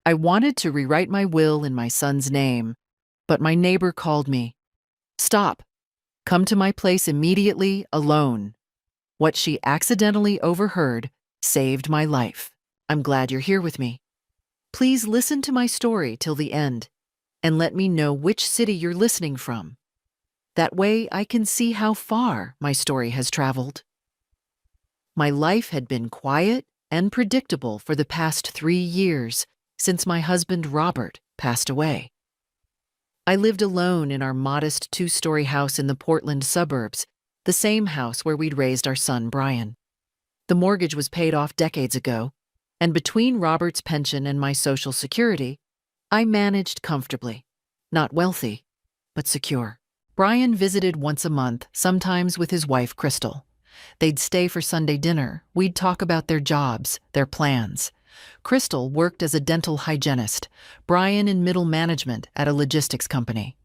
I wanted to rewrite my will in my son's name, but my neighbor called me. Stop. Come to my place immediately, alone. What she accidentally overheard saved my life. I'm glad you're here with me. Please listen to my story till the end and let me know which city you're listening from. That way I can see how far my story has traveled. My life had been quiet and predictable for the past 3 years since my husband Robert passed away. I lived alone in our modest 2-story house in the Portland suburbs, the same house where we'd raised our son Brian. The mortgage was paid off decades ago, and between Robert's pension and my Social Security, I managed comfortably. Not wealthy, but secure. Brian visited once a month, sometimes with his wife Crystal. They'd stay for Sunday dinner. We'd talk about their jobs, their plans. Crystal worked as a dental hygienist, Brian in middle management at a logistics company.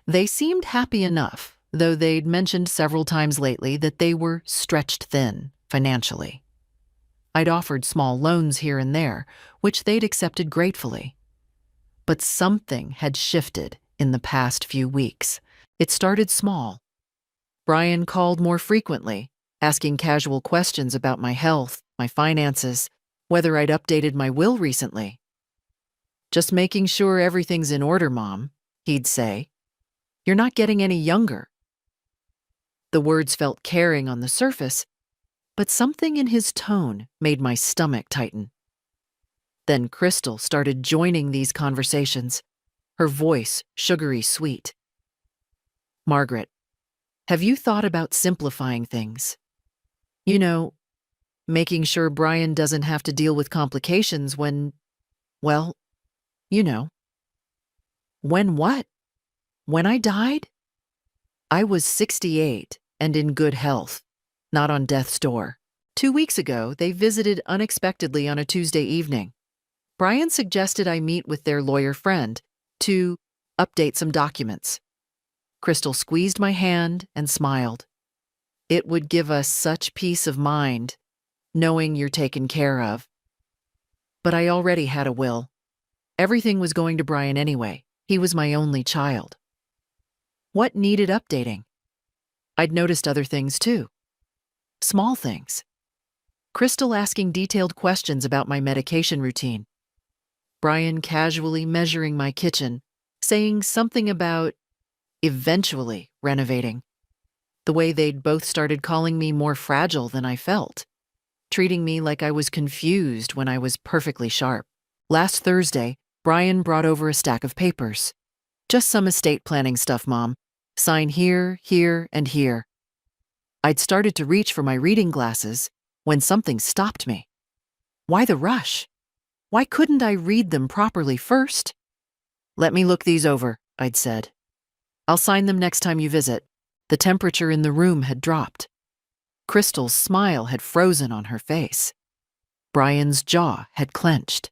They seemed happy enough, though they'd mentioned several times lately that they were stretched thin financially. I'd offered small loans here and there, which they'd accepted gratefully. But something had shifted in the past few weeks. It started small. Brian called more frequently, asking casual questions about my health, my finances, whether I'd updated my will recently. Just making sure everything's in order, Mom, he'd say. You're not getting any younger. The words felt caring on the surface, but something in his tone made my stomach tighten. Then Crystal started joining these conversations, her voice sugary sweet. Margaret, have you thought about simplifying things? You know, making sure Brian doesn't have to deal with complications when, well, you know. When what? When I died? I was 68 and in good health, not on death's door. 2 weeks ago, they visited unexpectedly on a Tuesday evening. Brian suggested I meet with their lawyer friend to update some documents. Crystal squeezed my hand and smiled. It would give us such peace of mind, knowing you're taken care of. But I already had a will. Everything was going to Brian anyway. He was my only child. What needed updating? I'd noticed other things too. Small things. Crystal asking detailed questions about my medication routine. Brian casually measuring my kitchen, saying something about eventually renovating. The way they'd both started calling me more fragile than I felt, treating me like I was confused when I was perfectly sharp. Last Thursday, Brian brought over a stack of papers. Just some estate planning stuff, Mom. Sign here, here, and here. I'd started to reach for my reading glasses when something stopped me. Why the rush? Why couldn't I read them properly first? Let me look these over, I'd said. I'll sign them next time you visit. The temperature in the room had dropped. Crystal's smile had frozen on her face. Brian's jaw had clenched.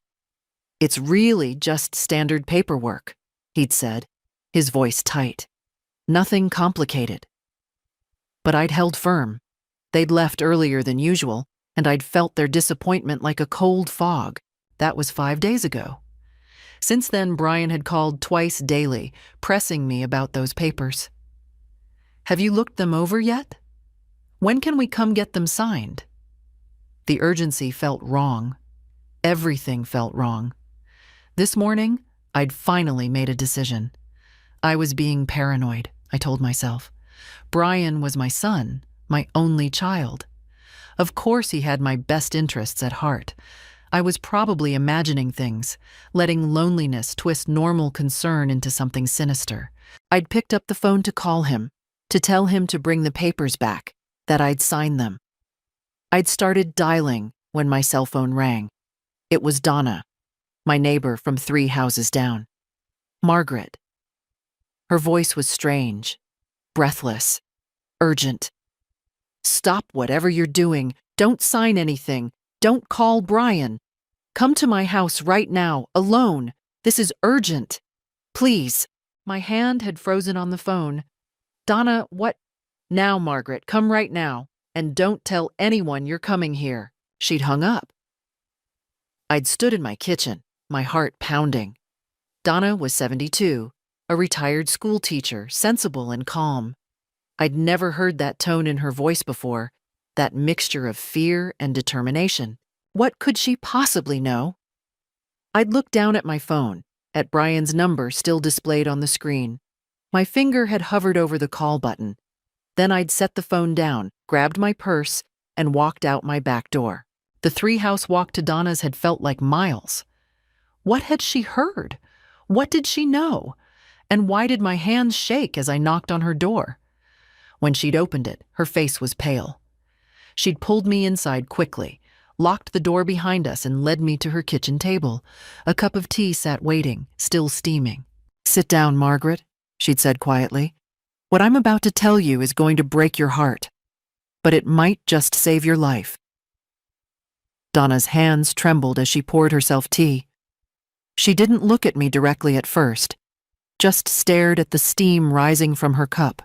It's really just standard paperwork, he'd said, his voice tight. Nothing complicated. But I'd held firm. They'd left earlier than usual, and I'd felt their disappointment like a cold fog. That was 5 days ago. Since then, Brian had called twice daily, pressing me about those papers. Have you looked them over yet? When can we come get them signed? The urgency felt wrong. Everything felt wrong. This morning, I'd finally made a decision. I was being paranoid, I told myself. Brian was my son, my only child. Of course he had my best interests at heart. I was probably imagining things, letting loneliness twist normal concern into something sinister. I'd picked up the phone to call him, to tell him to bring the papers back, that I'd sign them. I'd started dialing when my cell phone rang. It was Donna, my neighbor from 3 houses down. Margaret. Her voice was strange, breathless, urgent. Stop whatever you're doing. Don't sign anything. Don't call Brian. Come to my house right now, alone. This is urgent. Please. My hand had frozen on the phone. Donna, what? Now, Margaret, come right now, and don't tell anyone you're coming here. She'd hung up. I'd stood in my kitchen, my heart pounding. Donna was 72, a retired school teacher, sensible and calm. I'd never heard that tone in her voice before, that mixture of fear and determination. What could she possibly know? I'd looked down at my phone, at Brian's number still displayed on the screen. My finger had hovered over the call button. Then I'd set the phone down, grabbed my purse, and walked out my back door. The three-house walk to Donna's had felt like miles. What had she heard? What did she know? And why did my hands shake as I knocked on her door? When she'd opened it, her face was pale. She'd pulled me inside quickly, locked the door behind us, and led me to her kitchen table. A cup of tea sat waiting, still steaming. "Sit down, Margaret," she'd said quietly. "What I'm about to tell you is going to break your heart, but it might just save your life." Donna's hands trembled as she poured herself tea. She didn't look at me directly at first, just stared at the steam rising from her cup.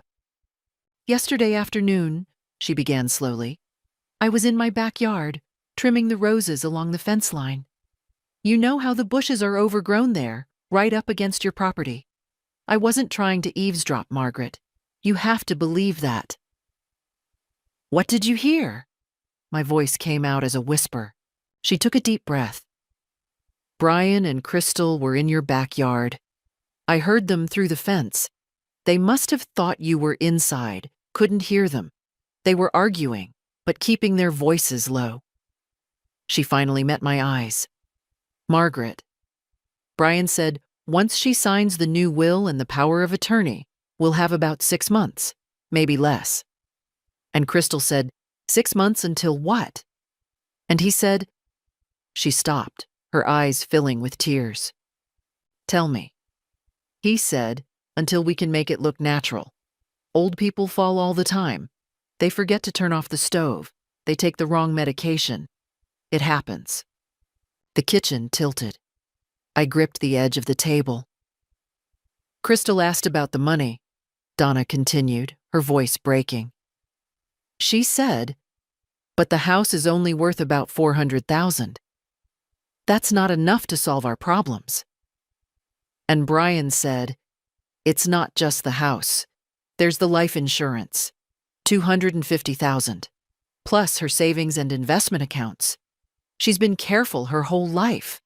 "Yesterday afternoon," she began slowly, "I was in my backyard, trimming the roses along the fence line. You know how the bushes are overgrown there, right up against your property. I wasn't trying to eavesdrop, Margaret. You have to believe that." "What did you hear?" My voice came out as a whisper. She took a deep breath. "Brian and Crystal were in your backyard. I heard them through the fence. They must have thought you were inside, couldn't hear them. They were arguing, but keeping their voices low." She finally met my eyes. "Margaret, Brian said once she signs the new will and the power of attorney, we'll have about 6 months, maybe less." And Crystal said, "6 months until what?" And he said, she stopped, her eyes filling with tears. "Tell me." "He said, until we can make it look natural. Old people fall all the time. They forget to turn off the stove. They take the wrong medication. It happens." The kitchen tilted. I gripped the edge of the table. "Crystal asked about the money," Donna continued, her voice breaking. "She said, but the house is only worth about $400,000. That's not enough to solve our problems." And Brian said, "It's not just the house. There's the life insurance, $250,000, plus her savings and investment accounts. She's been careful her whole life.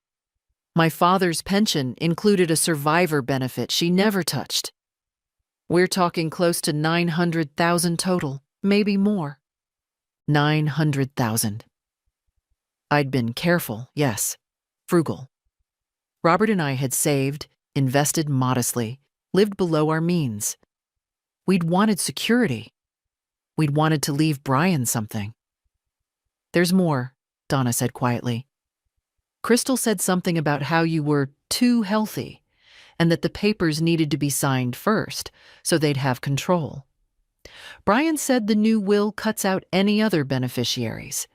My father's pension included a survivor benefit she never touched. We're talking close to $900,000 total, maybe more." $900,000. I'd been careful, yes, frugal. Robert and I had saved, invested modestly, lived below our means. We'd wanted security. We'd wanted to leave Brian something. "There's more," Donna said quietly. "Crystal said something about how you were too healthy and that the papers needed to be signed first so they'd have control. Brian said the new will cuts out any other beneficiaries.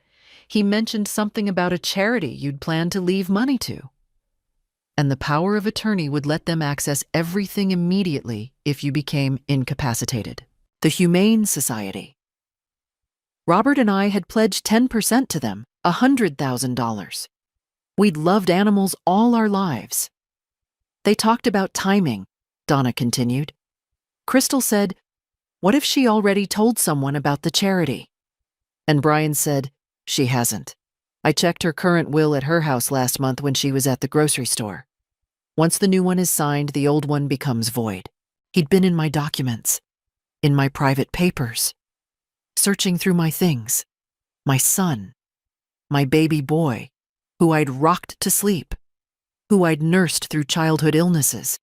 He mentioned something about a charity you'd planned to leave money to. And the power of attorney would let them access everything immediately if you became incapacitated. The Humane Society. Robert and I had pledged 10% to them, $100,000. We'd loved animals all our lives. They talked about timing," Donna continued. "Crystal said, what if she already told someone about the charity?" And Brian said, "She hasn't. I checked her current will at her house last month when she was at the grocery store. Once the new one is signed, the old one becomes void." He'd been in my documents, in my private papers, searching through my things. My son, my baby boy, who I'd rocked to sleep, who I'd nursed through childhood illnesses,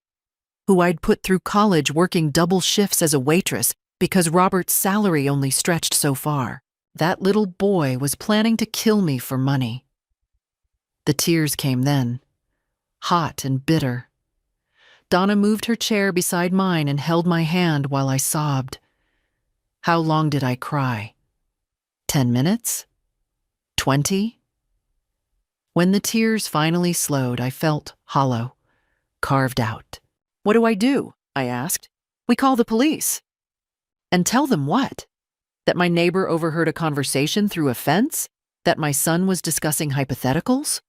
who I'd put through college working double shifts as a waitress because Robert's salary only stretched so far. That little boy was planning to kill me for money. The tears came then, hot and bitter. Donna moved her chair beside mine and held my hand while I sobbed. How long did I cry? 10 minutes? 20? When the tears finally slowed, I felt hollow, carved out. "What do I do?" I asked. "We call the police." "And tell them what? That my neighbor overheard a conversation through a fence? That my son was discussing hypotheticals?"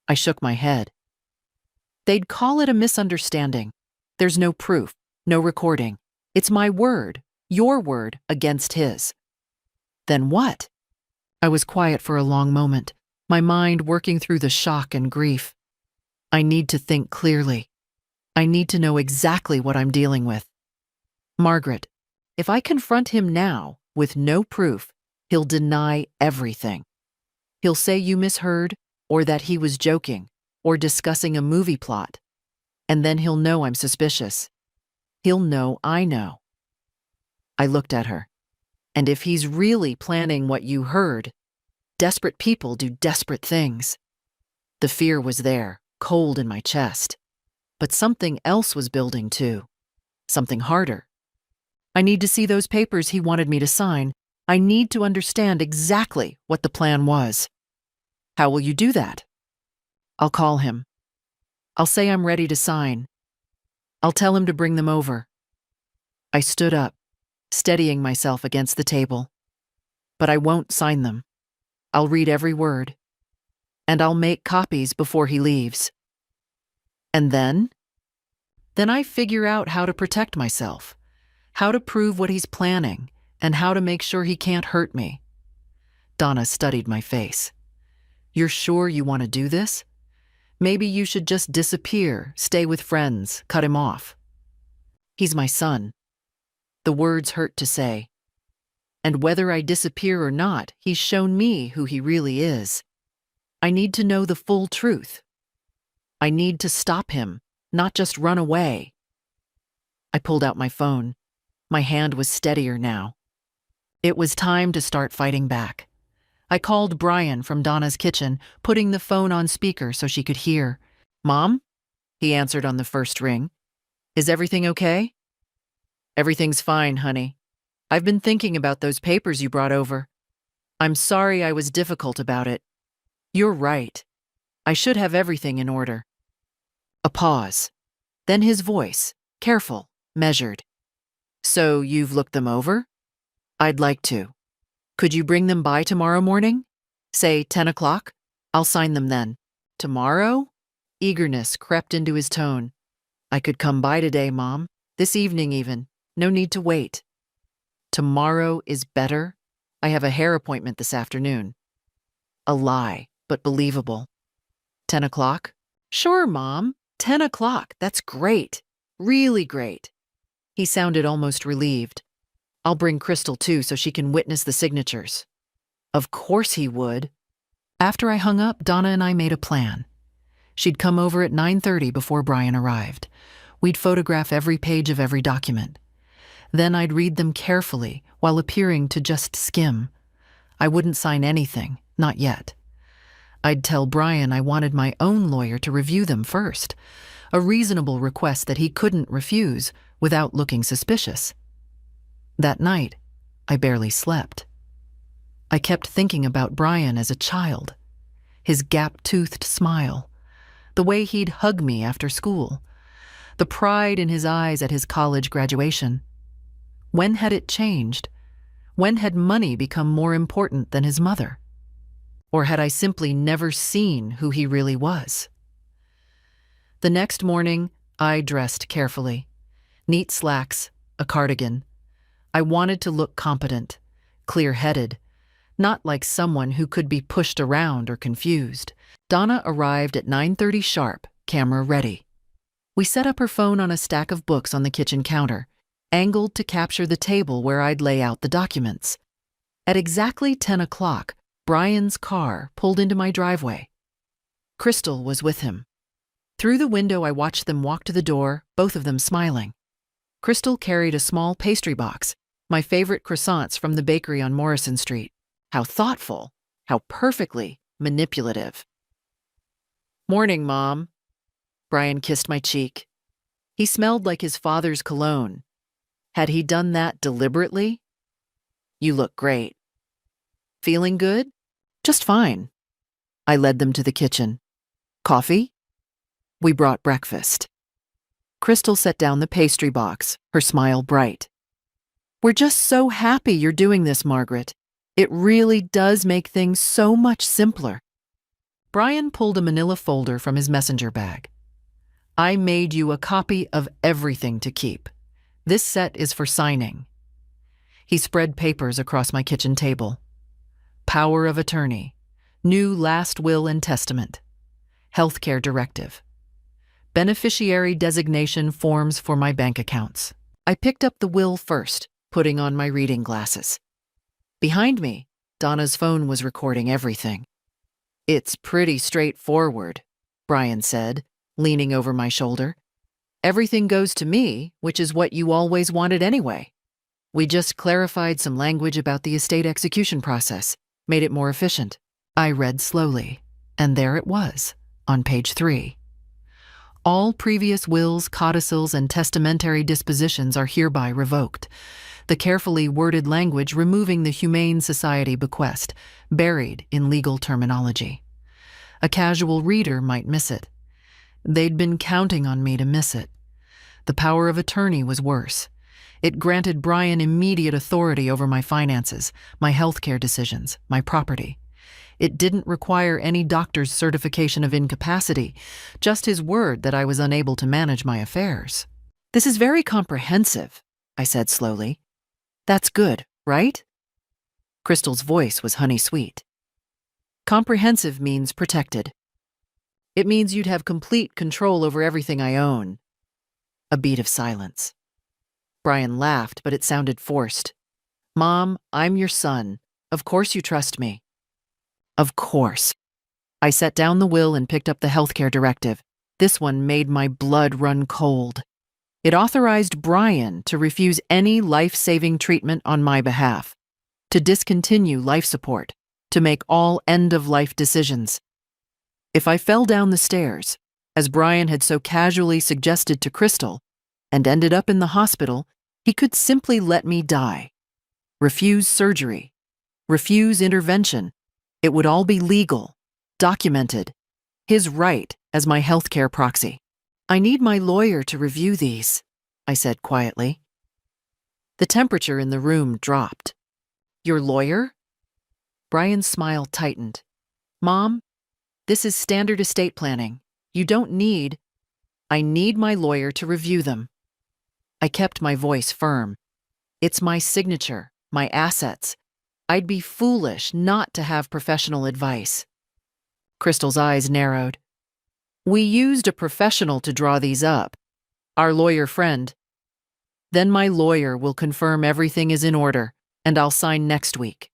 I shook my head. They'd call it a misunderstanding. There's no proof, no recording. It's my word, your word, against his. Then what? I was quiet for a long moment, my mind working through the shock and grief. I need to think clearly. I need to know exactly what I'm dealing with. Margaret, if I confront him now with no proof, he'll deny everything. He'll say you misheard, or that he was joking, or discussing a movie plot. And then he'll know I'm suspicious. He'll know I know. I looked at her. And if he's really planning what you heard, desperate people do desperate things. The fear was there, cold in my chest. But something else was building too. Something harder. I need to see those papers he wanted me to sign. I need to understand exactly what the plan was. How will you do that? I'll call him. I'll say I'm ready to sign. I'll tell him to bring them over. I stood up, steadying myself against the table. But I won't sign them. I'll read every word. And I'll make copies before he leaves. And then? Then I figure out how to protect myself, how to prove what he's planning, and how to make sure he can't hurt me. Donna studied my face. You're sure you want to do this? Maybe you should just disappear, stay with friends, cut him off. He's my son. The words hurt to say. And whether I disappear or not, he's shown me who he really is. I need to know the full truth. I need to stop him, not just run away. I pulled out my phone. My hand was steadier now. It was time to start fighting back. I called Brian from Donna's kitchen, putting the phone on speaker so she could hear. Mom? He answered on the first ring. Is everything okay? Everything's fine, honey. I've been thinking about those papers you brought over. I'm sorry I was difficult about it. You're right. I should have everything in order. A pause. Then his voice, careful, measured. So you've looked them over? I'd like to. Could you bring them by tomorrow morning? Say 10 o'clock? I'll sign them then. Tomorrow? Eagerness crept into his tone. I could come by today, Mom. This evening even. No need to wait. Tomorrow is better. I have a hair appointment this afternoon. A lie, but believable. 10 o'clock? Sure, Mom. 10 o'clock. That's great. Really great. He sounded almost relieved. I'll bring Crystal too so she can witness the signatures. Of course he would. After I hung up, Donna and I made a plan. She'd come over at 9:30 before Brian arrived. We'd photograph every page of every document. Then I'd read them carefully while appearing to just skim. I wouldn't sign anything, not yet. I'd tell Brian I wanted my own lawyer to review them first, a reasonable request that he couldn't refuse without looking suspicious. That night, I barely slept. I kept thinking about Brian as a child, his gap-toothed smile, the way he'd hug me after school, the pride in his eyes at his college graduation. When had it changed? When had money become more important than his mother? Or had I simply never seen who he really was? The next morning, I dressed carefully. Neat slacks, a cardigan. I wanted to look competent, clear-headed, not like someone who could be pushed around or confused. Donna arrived at 9:30 sharp, camera ready. We set up her phone on a stack of books on the kitchen counter, angled to capture the table where I'd lay out the documents. At exactly 10 o'clock, Brian's car pulled into my driveway. Crystal was with him. Through the window, I watched them walk to the door, both of them smiling. Crystal carried a small pastry box, my favorite croissants from the bakery on Morrison Street. How thoughtful, how perfectly manipulative. Morning, Mom. Brian kissed my cheek. He smelled like his father's cologne. Had he done that deliberately? You look great. Feeling good? Just fine. I led them to the kitchen. Coffee? We brought breakfast. Crystal set down the pastry box, her smile bright. We're just so happy you're doing this, Margaret. It really does make things so much simpler. Brian pulled a manila folder from his messenger bag. I made you a copy of everything to keep. This set is for signing. He spread papers across my kitchen table. Power of attorney, new last will and testament, healthcare directive, beneficiary designation forms for my bank accounts. I picked up the will first, putting on my reading glasses. Behind me, Donna's phone was recording everything. It's pretty straightforward, Brian said, leaning over my shoulder. Everything goes to me, which is what you always wanted anyway. We just clarified some language about the estate execution process, made it more efficient. I read slowly, and there it was, on page 3. All previous wills, codicils, and testamentary dispositions are hereby revoked. The carefully worded language removing the Humane Society bequest, buried in legal terminology. A casual reader might miss it. They'd been counting on me to miss it. The power of attorney was worse. It granted Brian immediate authority over my finances, my healthcare decisions, my property. It didn't require any doctor's certification of incapacity, just his word that I was unable to manage my affairs. This is very comprehensive, I said slowly. That's good, right? Crystal's voice was honey-sweet. Comprehensive means protected. It means you'd have complete control over everything I own. A beat of silence. Brian laughed, but it sounded forced. Mom, I'm your son. Of course you trust me. Of course. I set down the will and picked up the healthcare directive. This one made my blood run cold. It authorized Brian to refuse any life-saving treatment on my behalf, to discontinue life support, to make all end-of-life decisions. If I fell down the stairs, as Brian had so casually suggested to Crystal, and ended up in the hospital, he could simply let me die. Refuse surgery. Refuse intervention. It would all be legal, documented. His right as my healthcare proxy. I need my lawyer to review these, I said quietly. The temperature in the room dropped. Your lawyer? Brian's smile tightened. Mom, this is standard estate planning. You don't need... I need my lawyer to review them. I kept my voice firm. It's my signature, my assets. I'd be foolish not to have professional advice. Crystal's eyes narrowed. We used a professional to draw these up. Our lawyer friend. Then my lawyer will confirm everything is in order, and I'll sign next week.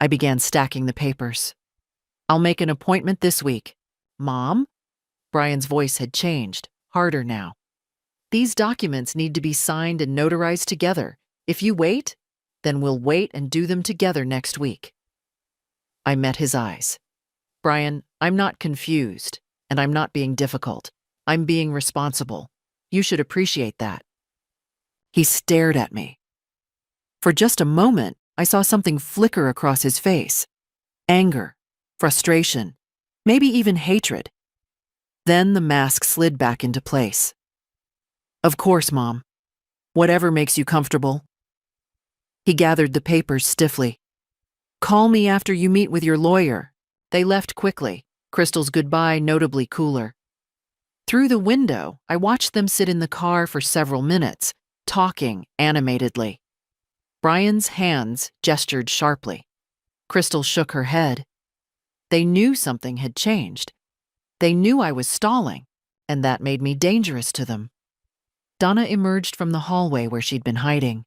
I began stacking the papers. I'll make an appointment this week. Mom? Brian's voice had changed, harder now. These documents need to be signed and notarized together. If you wait, then we'll wait and do them together next week. I met his eyes. Brian, I'm not confused, and I'm not being difficult. I'm being responsible. You should appreciate that. He stared at me. For just a moment, I saw something flicker across his face. Anger, frustration, maybe even hatred. Then the mask slid back into place. Of course, Mom. Whatever makes you comfortable. He gathered the papers stiffly. Call me after you meet with your lawyer. They left quickly, Crystal's goodbye notably cooler. Through the window, I watched them sit in the car for several minutes, talking animatedly. Brian's hands gestured sharply. Crystal shook her head. They knew something had changed. They knew I was stalling, and that made me dangerous to them. Donna emerged from the hallway where she'd been hiding.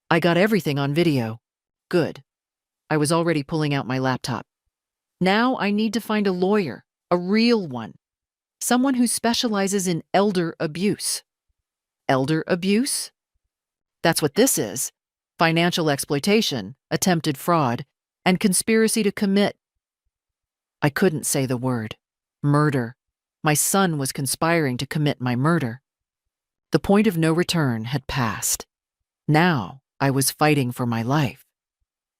I got everything on video. Good. I was already pulling out my laptop. Now I need to find a lawyer, a real one. Someone who specializes in elder abuse. Elder abuse? That's what this is. Financial exploitation, attempted fraud, and conspiracy to commit. I couldn't say the word. Murder. My son was conspiring to commit my murder. The point of no return had passed. Now I was fighting for my life.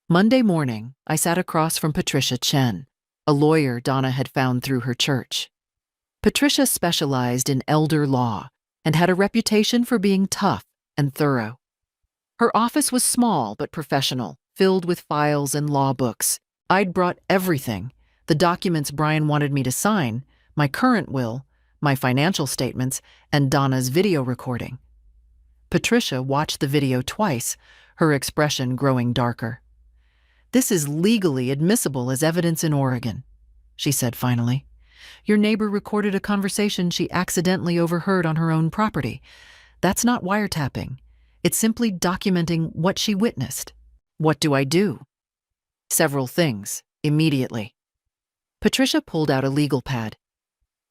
Monday morning, I sat across from Patricia Chen, a lawyer Donna had found through her church. Patricia specialized in elder law and had a reputation for being tough and thorough. Her office was small but professional, filled with files and law books. I'd brought everything, the documents Brian wanted me to sign, my current will, my financial statements, and Donna's video recording. Patricia watched the video twice, her expression growing darker. "This is legally admissible as evidence in Oregon," she said finally. "Your neighbor recorded a conversation she accidentally overheard on her own property. That's not wiretapping. It's simply documenting what she witnessed." "What do I do?" "Several things, immediately." Patricia pulled out a legal pad.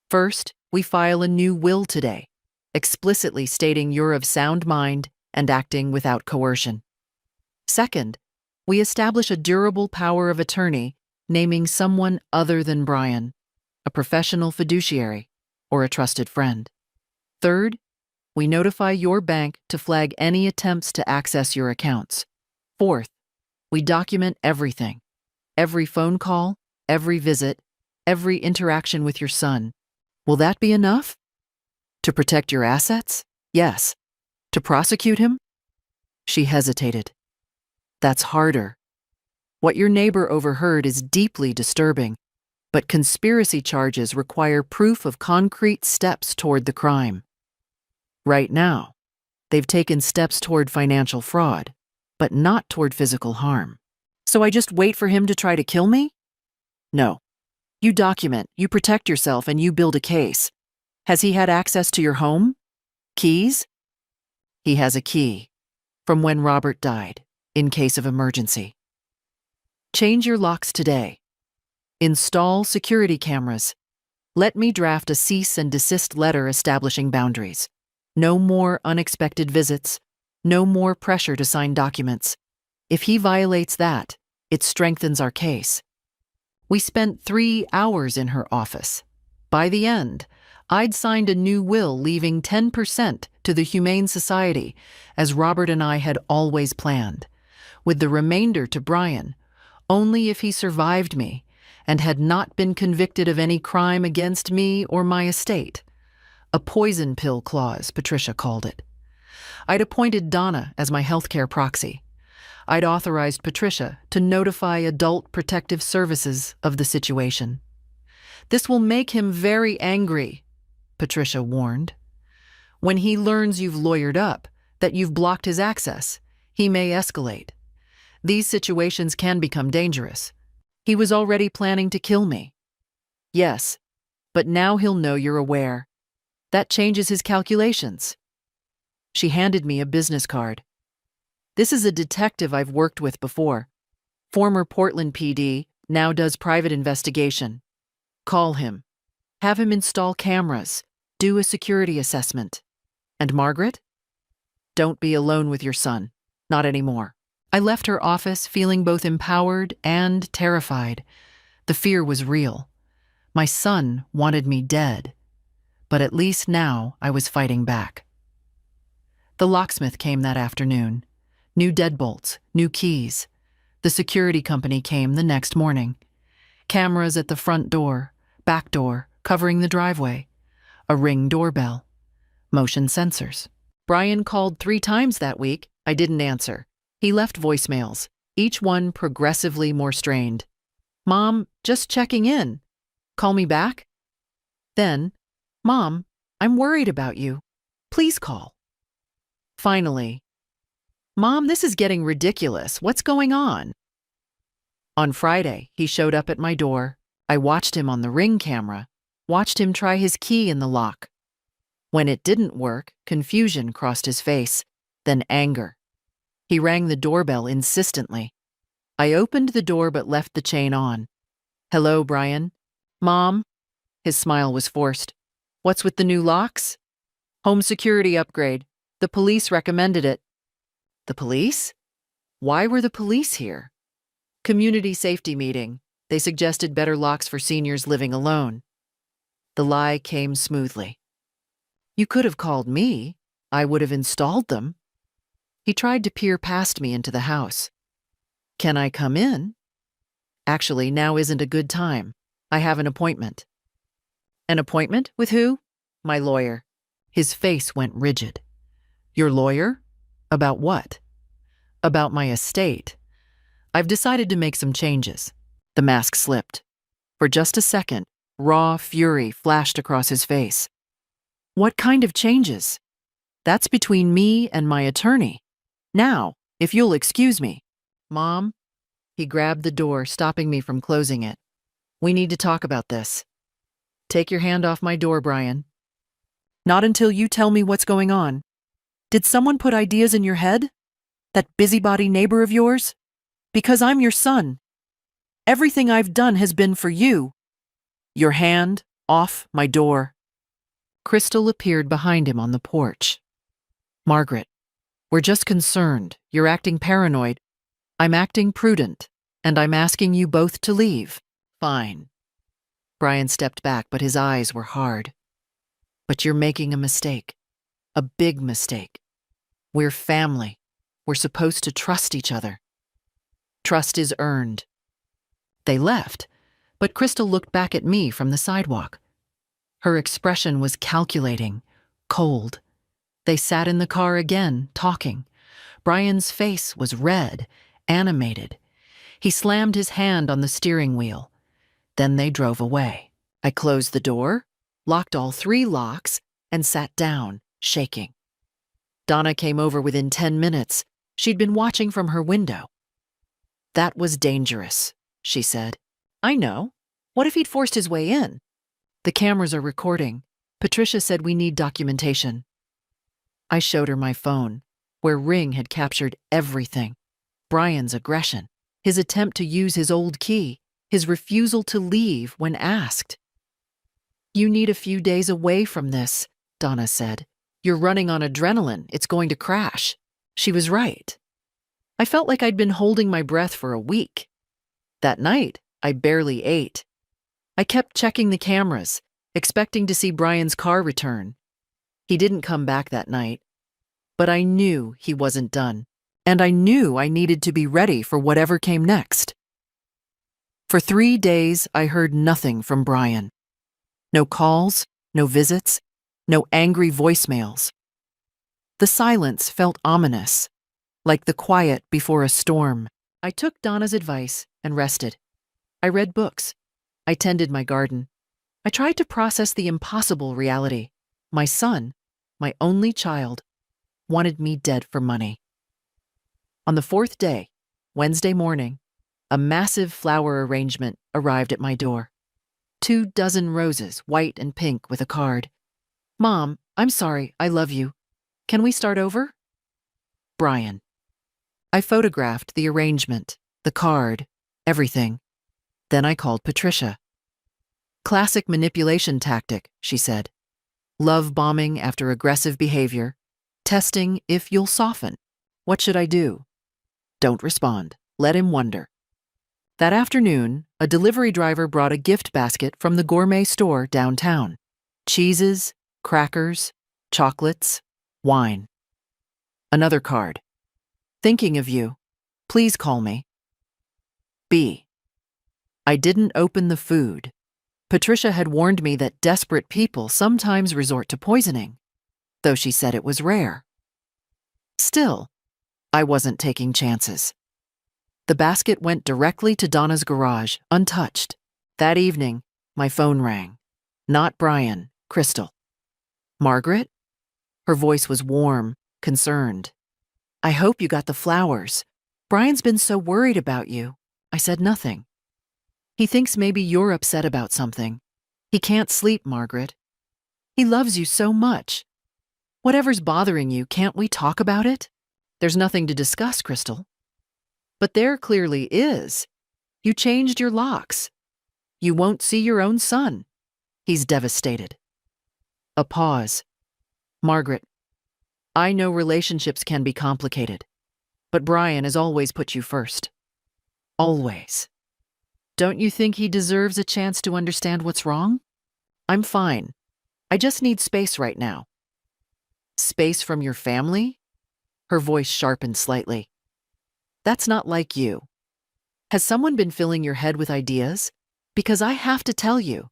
"First, we file a new will today, explicitly stating you're of sound mind and acting without coercion. Second, we establish a durable power of attorney naming someone other than Brian, a professional fiduciary, or a trusted friend. Third, we notify your bank to flag any attempts to access your accounts. Fourth, we document everything, every phone call, every visit, every interaction with your son. Will that be enough? To protect your assets? Yes. To prosecute him?" She hesitated. "That's harder. What your neighbor overheard is deeply disturbing, but conspiracy charges require proof of concrete steps toward the crime. Right now, they've taken steps toward financial fraud, but not toward physical harm. So I just wait for him to try to kill me? No. You document, you protect yourself, and you build a case. Has he had access to your home? Keys?" "He has a key, from when Robert died, in case of emergency. Change your locks today. Install security cameras. Let me draft a cease and desist letter establishing boundaries. No more unexpected visits. No more pressure to sign documents. If he violates that, it strengthens our case." We spent 3 hours in her office. By the end, I'd signed a new will leaving 10% to the Humane Society, as Robert and I had always planned, with the remainder to Brian, only if he survived me and had not been convicted of any crime against me or my estate. A poison pill clause, Patricia called it. I'd appointed Donna as my healthcare proxy. I'd authorized Patricia to notify Adult Protective Services of the situation. "This will make him very angry," Patricia warned. "When he learns you've lawyered up, that you've blocked his access, he may escalate. These situations can become dangerous. He was already planning to kill me." "Yes, but now he'll know you're aware. That changes his calculations." She handed me a business card. "This is a detective I've worked with before. Former Portland PD, now does private investigation. Call him. Have him install cameras. Do a security assessment. And Margaret? Don't be alone with your son. Not anymore." I left her office feeling both empowered and terrified. The fear was real. My son wanted me dead. But at least now I was fighting back. The locksmith came that afternoon. New deadbolts, new keys. The security company came the next morning. Cameras at the front door, back door, covering the driveway. A Ring doorbell. Motion sensors. Brian called 3 times that week. I didn't answer. He left voicemails, each one progressively more strained. "Mom, just checking in. Call me back?" Then, "Mom, I'm worried about you. Please call." Finally, "Mom, this is getting ridiculous. What's going on?" On Friday, he showed up at my door. I watched him on the Ring camera, watched him try his key in the lock. When it didn't work, confusion crossed his face, then anger. He rang the doorbell insistently. I opened the door but left the chain on. "Hello, Brian." "Mom?" His smile was forced. "What's with the new locks?" "Home security upgrade. The police recommended it." "The police? Why were the police here?" "Community safety meeting. They suggested better locks for seniors living alone." The lie came smoothly. "You could have called me. I would have installed them." He tried to peer past me into the house. "Can I come in?" "Actually, now isn't a good time. I have an appointment." "An appointment? With who?" "My lawyer." His face went rigid. "Your lawyer? About what?" "About my estate. I've decided to make some changes." The mask slipped. For just a second, raw fury flashed across his face. What kind of changes? That's between me and my attorney. Now, if you'll excuse me. Mom? He grabbed the door, stopping me from closing it. We need to talk about this. Take your hand off my door, Brian. Not until you tell me what's going on. Did someone put ideas in your head? That busybody neighbor of yours? Because I'm your son. Everything I've done has been for you. Your hand off my door. Crystal appeared behind him on the porch. Margaret, we're just concerned. You're acting paranoid. I'm acting prudent, and I'm asking you both to leave. Fine. Brian stepped back, but his eyes were hard. But you're making a mistake. A big mistake. We're family. We're supposed to trust each other. Trust is earned. They left, but Crystal looked back at me from the sidewalk. Her expression was calculating, cold. They sat in the car again, talking. Brian's face was red, animated. He slammed his hand on the steering wheel. Then they drove away. I closed the door, locked all 3 locks, and sat down, shaking. Donna came over within 10 minutes. She'd been watching from her window. That was dangerous, she said. I know. What if he'd forced his way in? The cameras are recording. Patricia said we need documentation. I showed her my phone, where Ring had captured everything. Brian's aggression, his attempt to use his old key, his refusal to leave when asked. You need a few days away from this, Donna said. You're running on adrenaline. It's going to crash. She was right. I felt like I'd been holding my breath for a week. That night, I barely ate. I kept checking the cameras, expecting to see Brian's car return. He didn't come back that night. But I knew he wasn't done, and I knew I needed to be ready for whatever came next. For 3 days, I heard nothing from Brian. No calls, no visits, no angry voicemails. The silence felt ominous, like the quiet before a storm. I took Donna's advice and rested. I read books. I tended my garden. I tried to process the impossible reality. My son, my only child, wanted me dead for money. On the 4th day, Wednesday morning, a massive flower arrangement arrived at my door. 24 roses, white and pink, with a card. Mom, I'm sorry, I love you. Can we start over? Brian. I photographed the arrangement, the card, everything. Then I called Patricia. Classic manipulation tactic, she said. Love bombing after aggressive behavior. Testing if you'll soften. What should I do? Don't respond. Let him wonder. That afternoon, a delivery driver brought a gift basket from the gourmet store downtown. Cheeses, crackers, chocolates, wine. Another card. Thinking of you. Please call me. B. I didn't open the food. Patricia had warned me that desperate people sometimes resort to poisoning, though she said it was rare. Still, I wasn't taking chances. The basket went directly to Donna's garage, untouched. That evening, my phone rang. Not Brian, Crystal. Margaret? Her voice was warm, concerned. I hope you got the flowers. Brian's been so worried about you. I said nothing. He thinks maybe you're upset about something. He can't sleep, Margaret. He loves you so much. Whatever's bothering you, can't we talk about it? There's nothing to discuss, Crystal. But there clearly is. You changed your locks. You won't see your own son. He's devastated. A pause. Margaret, I know relationships can be complicated, but Brian has always put you first. Always. Don't you think he deserves a chance to understand what's wrong? I'm fine. I just need space right now. Space from your family? Her voice sharpened slightly. That's not like you. Has someone been filling your head with ideas? Because I have to tell you,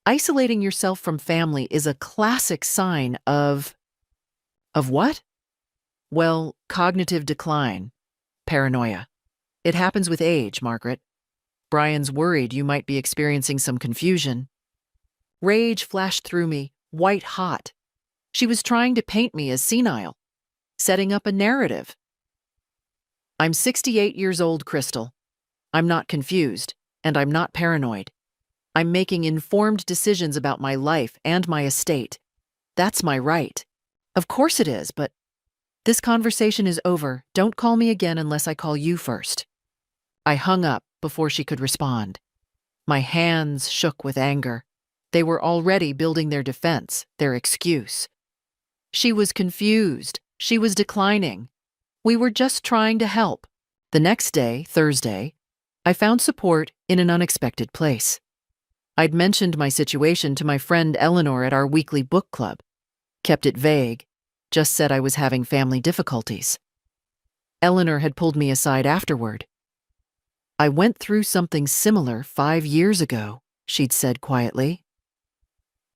isolating yourself from family is a classic sign of what? Well, cognitive decline, paranoia. It happens with age, Margaret. Brian's worried you might be experiencing some confusion. Rage flashed through me, white hot. She was trying to paint me as senile, setting up a narrative. I'm 68 years old, Crystal. I'm not confused, and I'm not paranoid. I'm making informed decisions about my life and my estate. That's my right. Of course it is, but this conversation is over. Don't call me again unless I call you first. I hung up before she could respond. My hands shook with anger. They were already building their defense, their excuse. She was confused. She was declining. We were just trying to help. The next day, Thursday, I found support in an unexpected place. I'd mentioned my situation to my friend Eleanor at our weekly book club. Kept it vague, just said I was having family difficulties. Eleanor had pulled me aside afterward. I went through something similar 5 years ago, she'd said quietly.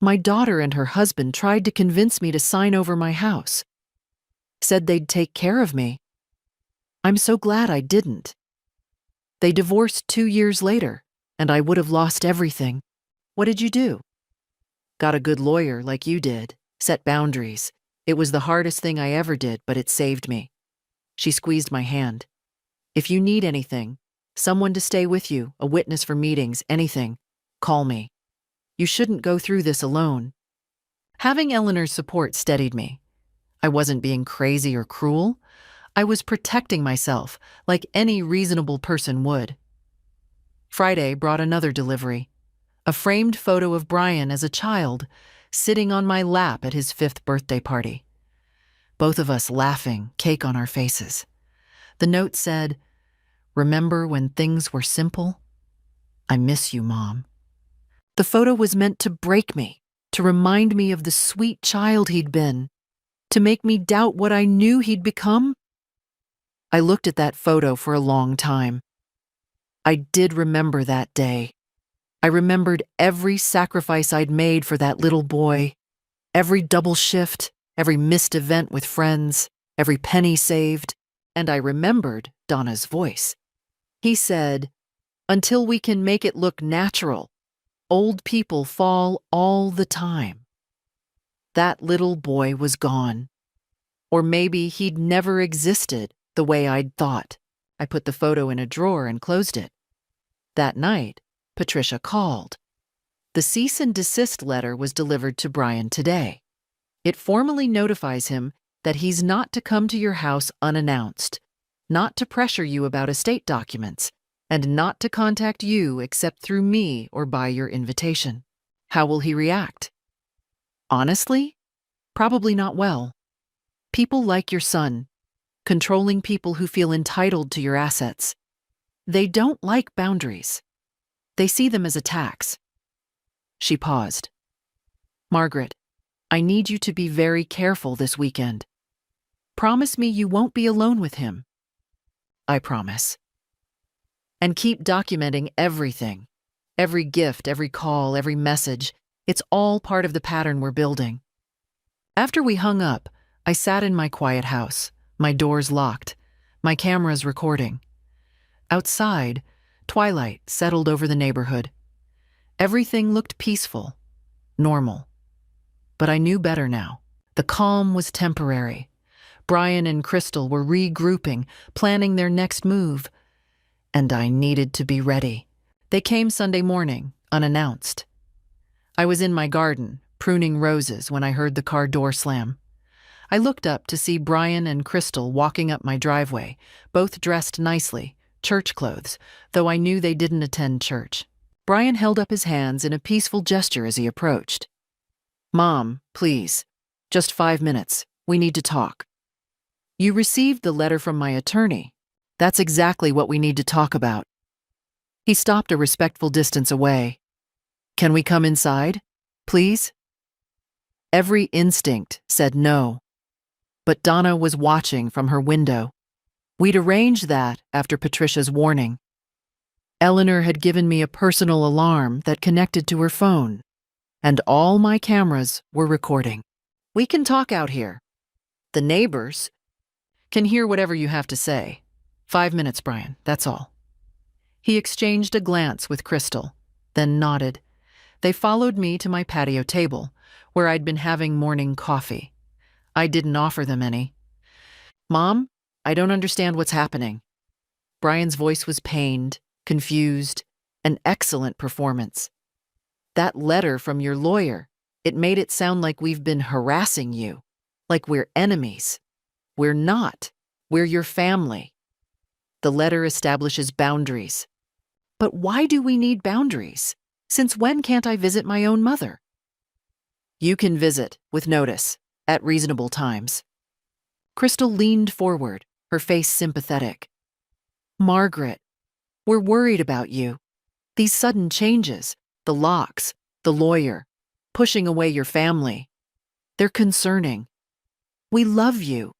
My daughter and her husband tried to convince me to sign over my house. Said they'd take care of me. I'm so glad I didn't. They divorced 2 years later, and I would have lost everything. What did you do? Got a good lawyer like you did. Set boundaries. It was the hardest thing I ever did, but it saved me. She squeezed my hand. If you need anything, someone to stay with you, a witness for meetings, anything, call me. You shouldn't go through this alone. Having Eleanor's support steadied me. I wasn't being crazy or cruel. I was protecting myself like any reasonable person would. Friday brought another delivery. A framed photo of Brian as a child, sitting on my lap at his 5th birthday party. Both of us laughing, cake on our faces. The note said, "Remember when things were simple? I miss you, Mom." The photo was meant to break me, to remind me of the sweet child he'd been, to make me doubt what I knew he'd become. I looked at that photo for a long time. I did remember that day. I remembered every sacrifice I'd made for that little boy, every double shift, every missed event with friends, every penny saved, and I remembered Donna's voice. He said, "Until we can make it look natural, old people fall all the time." That little boy was gone. Or maybe he'd never existed the way I'd thought. I put the photo in a drawer and closed it. That night, Patricia called. The cease and desist letter was delivered to Brian today. It formally notifies him that he's not to come to your house unannounced, not to pressure you about estate documents, and not to contact you except through me or by your invitation. How will he react? Honestly, probably not well. People like your son, controlling people who feel entitled to your assets. They don't like boundaries. They see them as attacks. She paused. Margaret, I need you to be very careful this weekend. Promise me you won't be alone with him. I promise. And keep documenting everything. Every gift, every call, every message. It's all part of the pattern we're building. After we hung up, I sat in my quiet house, my doors locked, my cameras recording. Outside, twilight settled over the neighborhood. Everything looked peaceful, normal. But I knew better now. The calm was temporary. Brian and Crystal were regrouping, planning their next move. And I needed to be ready. They came Sunday morning, unannounced. I was in my garden, pruning roses, when I heard the car door slam. I looked up to see Brian and Crystal walking up my driveway, both dressed nicely, church clothes, though I knew they didn't attend church. Brian held up his hands in a peaceful gesture as he approached. Mom, please. Just 5 minutes. We need to talk. You received the letter from my attorney. That's exactly what we need to talk about. He stopped a respectful distance away. Can we come inside, please? Every instinct said no. But Donna was watching from her window. We'd arranged that after Patricia's warning. Eleanor had given me a personal alarm that connected to her phone, and all my cameras were recording. We can talk out here. The neighbors can hear whatever you have to say. 5 minutes, Brian, that's all. He exchanged a glance with Crystal, then nodded. They followed me to my patio table, where I'd been having morning coffee. I didn't offer them any. Mom, I don't understand what's happening. Brian's voice was pained, confused, an excellent performance. That letter from your lawyer, it made it sound like we've been harassing you, like we're enemies. We're not. We're your family. The letter establishes boundaries. But why do we need boundaries? Since when can't I visit my own mother? You can visit, with notice, at reasonable times. Crystal leaned forward, her face sympathetic. Margaret, we're worried about you. These sudden changes, the locks, the lawyer, pushing away your family. They're concerning. We love you.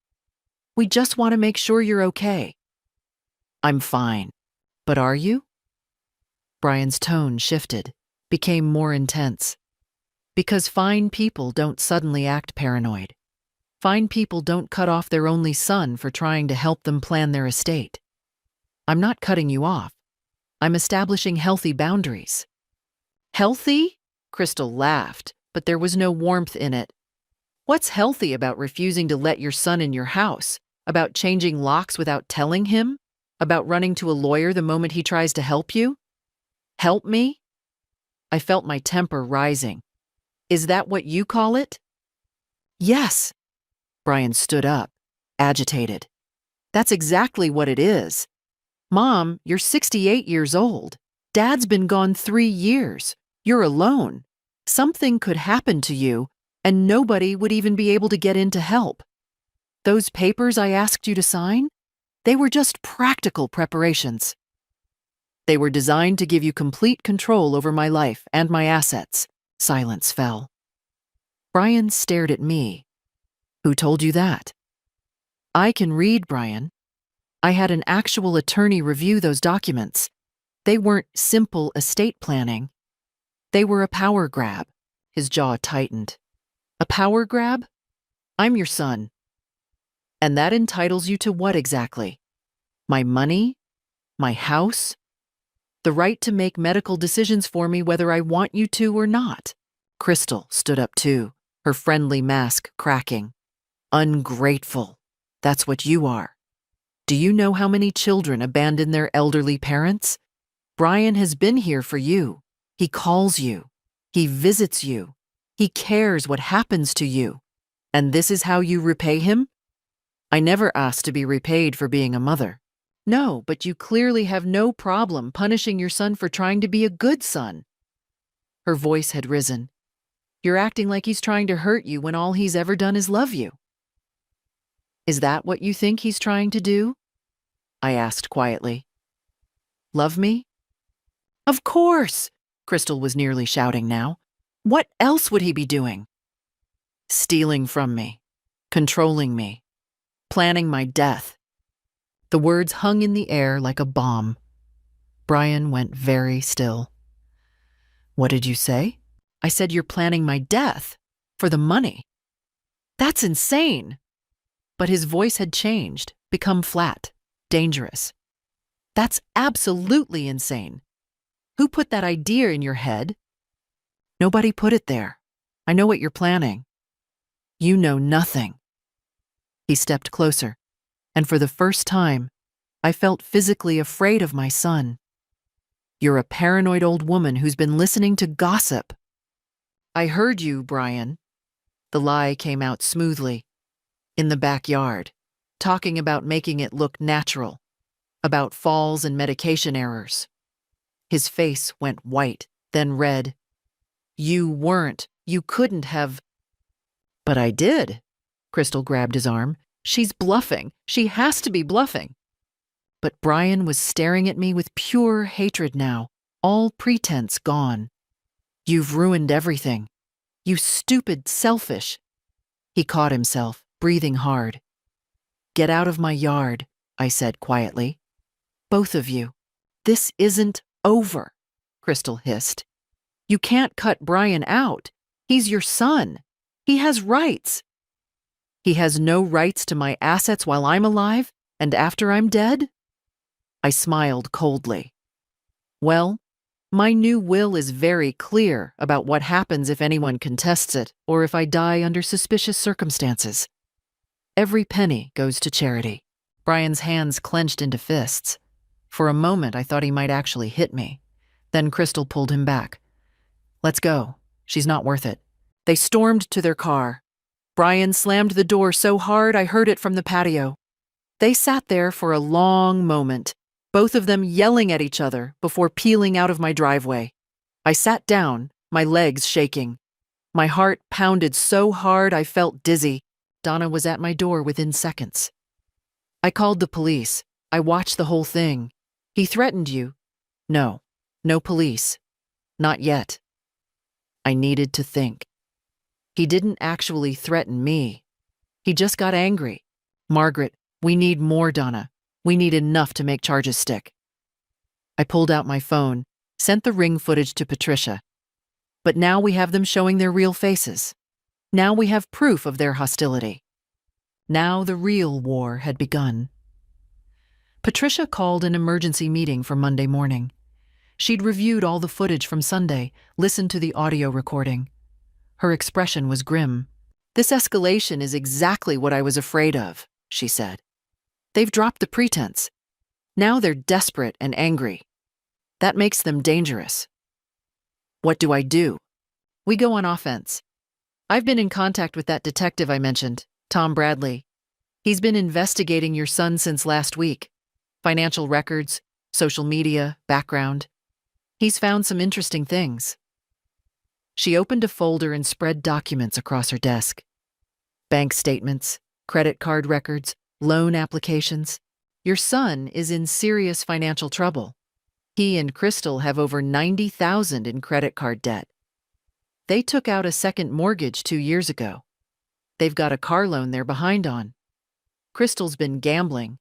We just want to make sure you're okay. I'm fine. But are you? Brian's tone shifted, became more intense. Because fine people don't suddenly act paranoid. Fine people don't cut off their only son for trying to help them plan their estate. I'm not cutting you off. I'm establishing healthy boundaries. Healthy? Crystal laughed, but there was no warmth in it. What's healthy about refusing to let your son in your house? About changing locks without telling him? About running to a lawyer the moment he tries to help you? Help me? I felt my temper rising. Is that what you call it? Yes. Brian stood up, agitated. That's exactly what it is. Mom, you're 68 years old. Dad's been gone 3 years. You're alone. Something could happen to you, and nobody would even be able to get in to help. Those papers I asked you to sign? They were just practical preparations. They were designed to give you complete control over my life and my assets. Silence fell. Brian stared at me. Who told you that? I can read, Brian. I had an actual attorney review those documents. They weren't simple estate planning. They were a power grab. His jaw tightened. A power grab? I'm your son. And that entitles you to what exactly? My money? My house? The right to make medical decisions for me whether I want you to or not. Crystal stood up too, her friendly mask cracking. Ungrateful. That's what you are. Do you know how many children abandon their elderly parents? Brian has been here for you. He calls you. He visits you. He cares what happens to you. And this is how you repay him? I never asked to be repaid for being a mother. No, but you clearly have no problem punishing your son for trying to be a good son. Her voice had risen. You're acting like he's trying to hurt you when all he's ever done is love you. Is that what you think he's trying to do? I asked quietly. Love me? Of course! Crystal was nearly shouting now. What else would he be doing? Stealing from me, controlling me, planning my death. The words hung in the air like a bomb. Brian went very still. What did you say? I said you're planning my death. For the money. That's insane. But his voice had changed, become flat, dangerous. That's absolutely insane. Who put that idea in your head? Nobody put it there. I know what you're planning. You know nothing. He stepped closer, and for the first time, I felt physically afraid of my son. You're a paranoid old woman who's been listening to gossip. I heard you, Brian. The lie came out smoothly. In the backyard, talking about making it look natural, about falls and medication errors. His face went white, then red. You couldn't have. But I did. Crystal grabbed his arm. She's bluffing. She has to be bluffing. But Brian was staring at me with pure hatred now, all pretense gone. You've ruined everything. You stupid, selfish. He caught himself, breathing hard. Get out of my yard, I said quietly. Both of you. This isn't over, Crystal hissed. You can't cut Brian out. He's your son. He has rights. He has no rights to my assets while I'm alive and after I'm dead? I smiled coldly. Well, My new will is very clear about what happens if anyone contests it or if I die under suspicious circumstances. Every penny goes to charity. Brian's hands clenched into fists. For a moment, I thought he might actually hit me. Then Crystal pulled him back. Let's go. She's not worth it. They stormed to their car. Brian slammed the door so hard I heard it from the patio. They sat there for a long moment, both of them yelling at each other before peeling out of my driveway. I sat down, my legs shaking. My heart pounded so hard I felt dizzy. Donna was at my door within seconds. I called the police. I watched the whole thing. He threatened you. No, no police. Not yet. I needed to think. He didn't actually threaten me. He just got angry. Margaret, we need more, Donna. We need enough to make charges stick. I pulled out my phone, sent the ring footage to Patricia. But now we have them showing their real faces. Now we have proof of their hostility. Now the real war had begun. Patricia called an emergency meeting for Monday morning. She'd reviewed all the footage from Sunday, listened to the audio recording. Her expression was grim. This escalation is exactly what I was afraid of, she said. They've dropped the pretense. Now they're desperate and angry. That makes them dangerous. What do I do? We go on offense. I've been in contact with that detective I mentioned, Tom Bradley. He's been investigating your son since last week. Financial records, social media, background. He's found some interesting things. She opened a folder and spread documents across her desk. Bank statements, credit card records, loan applications. Your son is in serious financial trouble. He and Crystal have over $90,000 in credit card debt. They took out a second mortgage 2 years ago. They've got a car loan they're behind on. Crystal's been gambling.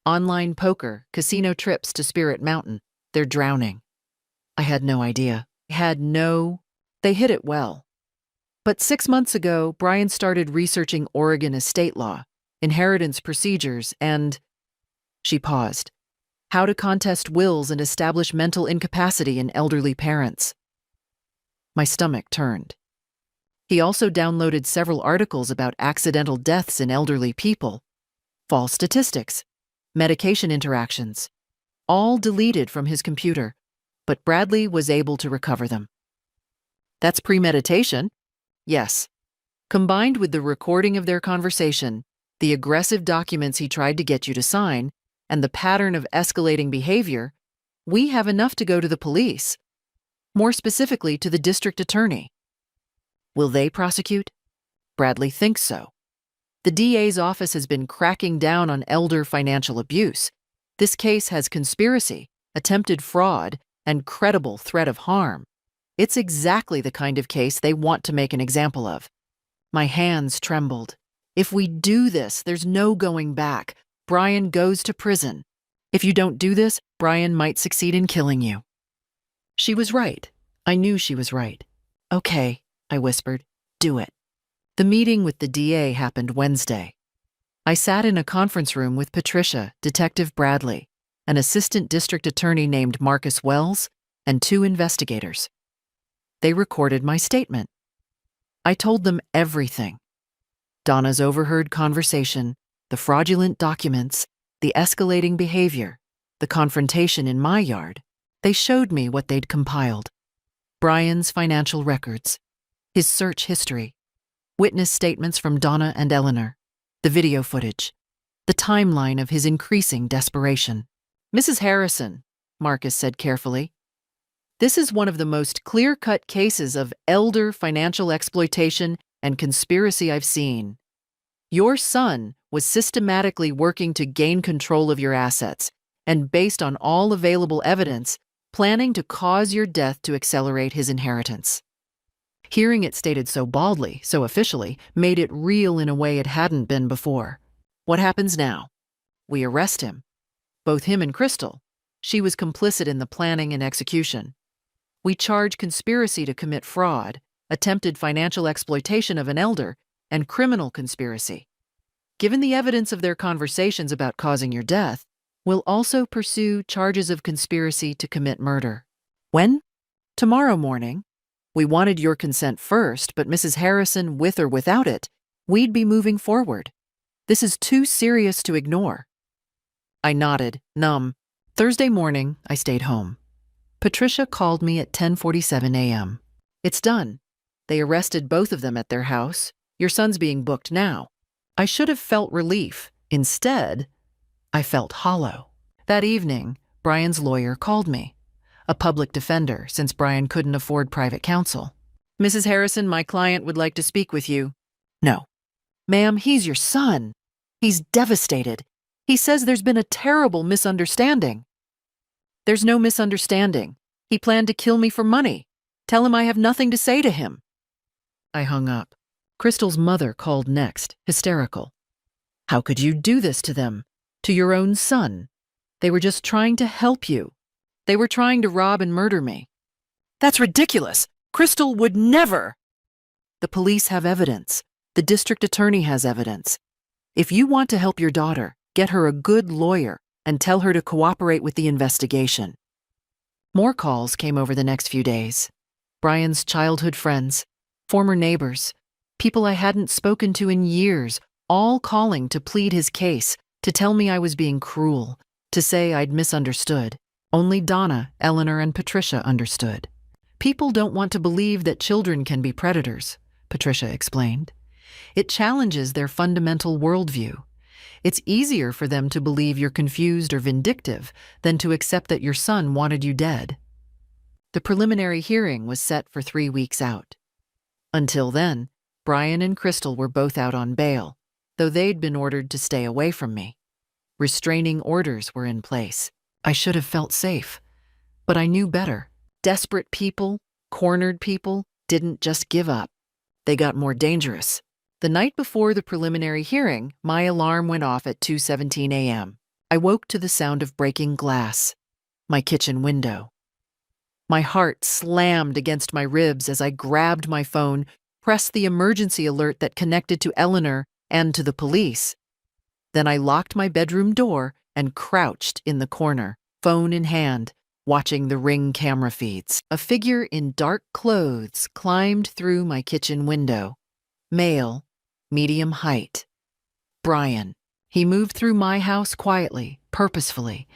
Online poker, casino trips to Spirit Mountain. They're drowning. I had no idea. They hid it well. But 6 months ago, Brian started researching Oregon estate law, inheritance procedures, and... She paused. How to contest wills and establish mental incapacity in elderly parents. My stomach turned. He also downloaded several articles about accidental deaths in elderly people, false statistics, medication interactions, all deleted from his computer, but Bradley was able to recover them. That's premeditation? Yes. Combined with the recording of their conversation, the aggressive documents he tried to get you to sign, and the pattern of escalating behavior, we have enough to go to the police. More specifically, to the district attorney. Will they prosecute? Bradley thinks so. The DA's office has been cracking down on elder financial abuse. This case has conspiracy, attempted fraud, and credible threat of harm. It's exactly the kind of case they want to make an example of. My hands trembled. If we do this, there's no going back. Brian goes to prison. If you don't do this, Brian might succeed in killing you. She was right. I knew she was right. Okay, I whispered, do it. The meeting with the DA happened Wednesday. I sat in a conference room with Patricia, Detective Bradley, an assistant district attorney named Marcus Wells, and 2 investigators. They recorded my statement. I told them everything. Donna's overheard conversation, the fraudulent documents, the escalating behavior, the confrontation in my yard. They showed me what they'd compiled. Brian's financial records, his search history, witness statements from Donna and Eleanor, the video footage, the timeline of his increasing desperation. Mrs. Harrison, Marcus said carefully, this is one of the most clear-cut cases of elder financial exploitation and conspiracy I've seen. Your son was systematically working to gain control of your assets and, based on all available evidence, planning to cause your death to accelerate his inheritance. Hearing it stated so baldly, so officially, made it real in a way it hadn't been before. What happens now? We arrest him. Both him and Crystal. She was complicit in the planning and execution. We charge conspiracy to commit fraud, attempted financial exploitation of an elder, and criminal conspiracy. Given the evidence of their conversations about causing your death, we'll also pursue charges of conspiracy to commit murder. When? Tomorrow morning. We wanted your consent first, but Mrs. Harrison, with or without it, we'd be moving forward. This is too serious to ignore." I nodded, numb. Thursday morning, I stayed home. Patricia called me at 10:47 a.m. "It's done. They arrested both of them at their house. Your son's being booked now." I should have felt relief. Instead, I felt hollow. That evening, Brian's lawyer called me. A public defender, since Brian couldn't afford private counsel. "Mrs. Harrison, my client would like to speak with you." "No." "Ma'am, he's your son. He's devastated. He says there's been a terrible misunderstanding." "There's no misunderstanding. He planned to kill me for money. Tell him I have nothing to say to him." I hung up. Crystal's mother called next, hysterical. "How could you do this to them? To your own son? They were just trying to help you. They were trying to rob and murder me." "That's ridiculous. Crystal would never." "The police have evidence. The district attorney has evidence. If you want to help your daughter, get her a good lawyer and tell her to cooperate with the investigation." More calls came over the next few days. Brian's childhood friends, former neighbors, people I hadn't spoken to in years, all calling to plead his case, to tell me I was being cruel, to say I'd misunderstood. Only Donna, Eleanor, and Patricia understood. "People don't want to believe that children can be predators," Patricia explained. "It challenges their fundamental worldview. It's easier for them to believe you're confused or vindictive than to accept that your son wanted you dead." The preliminary hearing was set for 3 weeks out. Until then, Brian and Crystal were both out on bail, though they'd been ordered to stay away from me. Restraining orders were in place. I should have felt safe, but I knew better. Desperate people, cornered people, didn't just give up. They got more dangerous. The night before the preliminary hearing, my alarm went off at 2:17 a.m. I woke to the sound of breaking glass. My kitchen window. My heart slammed against my ribs as I grabbed my phone, pressed the emergency alert that connected to Eleanor and to the police. Then I locked my bedroom door and crouched in the corner, phone in hand, watching the Ring camera feeds. A figure in dark clothes climbed through my kitchen window. Male, medium height. Brian. He moved through my house quietly, purposefully,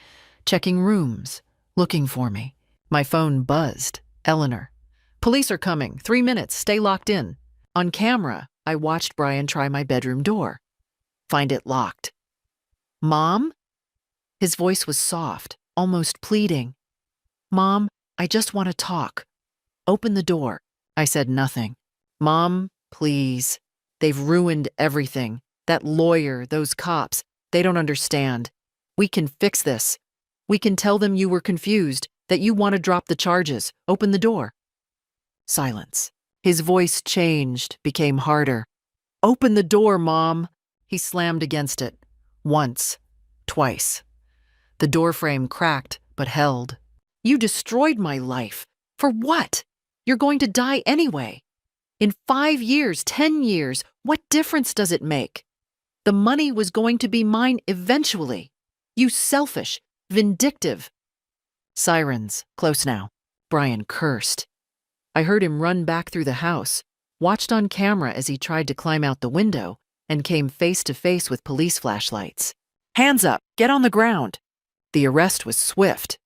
checking rooms, looking for me. My phone buzzed. Eleanor. "Police are coming. 3 minutes. Stay locked in." On camera, I watched Brian try my bedroom door. Find it locked. "Mom?" His voice was soft, almost pleading. "Mom, I just want to talk. Open the door." I said nothing. "Mom, please. They've ruined everything. That lawyer, those cops, they don't understand. We can fix this. We can tell them you were confused, that you want to drop the charges. Open the door." Silence. His voice changed, became harder. "Open the door, Mom." He slammed against it. Once. Twice. The doorframe cracked, but held. "You destroyed my life. For what? You're going to die anyway. In 5 years, 10 years, what difference does it make? The money was going to be mine eventually. You selfish, vindictive." Sirens, close now. Brian cursed. I heard him run back through the house, watched on camera as he tried to climb out the window, and came face to face with police flashlights. "Hands up, get on the ground." The arrest was swift.